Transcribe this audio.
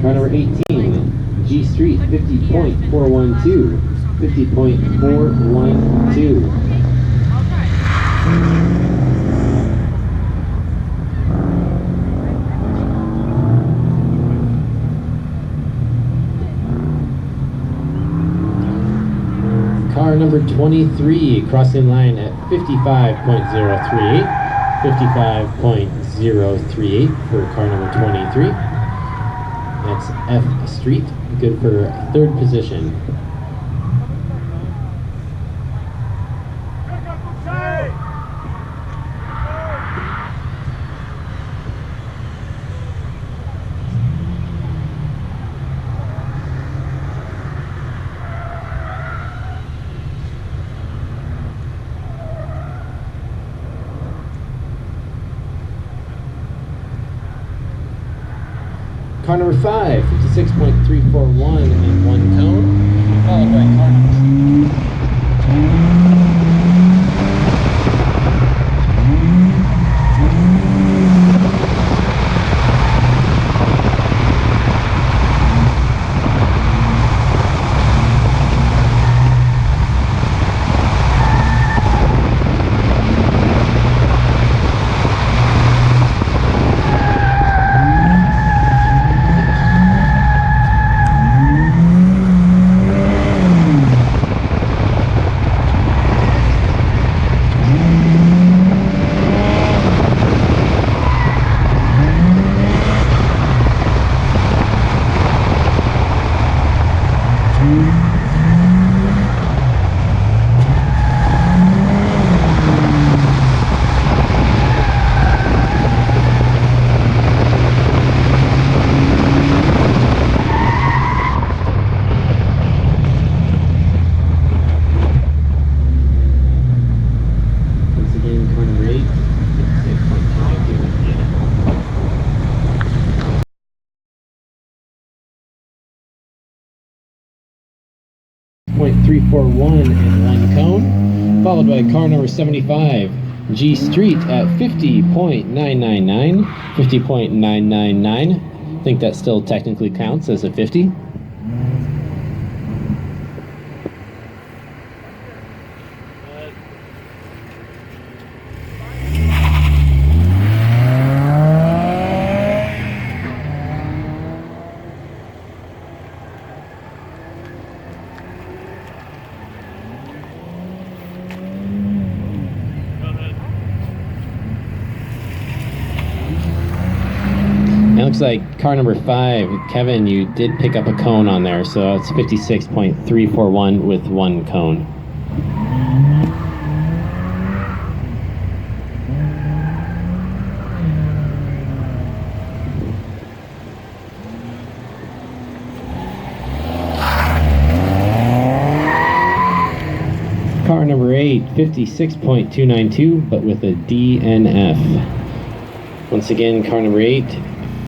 Car number 18, G Street 50.412, 50.412. Car number 23, crossing line at 55.038, 55.038 for car number 23. That's F Street, good for third position. Car number 5, 56.341 and 1 cone, followed by car number 0.341 and 1 cone, followed by car number 75, G Street at 50.999, 50.999. I think that still technically counts as a 50. It looks like car number 5, Kevin, you did pick up a cone on there, so it's 56.341 with 1 cone. Car number 8, 56.292, but with a DNF. Once again, car number 8,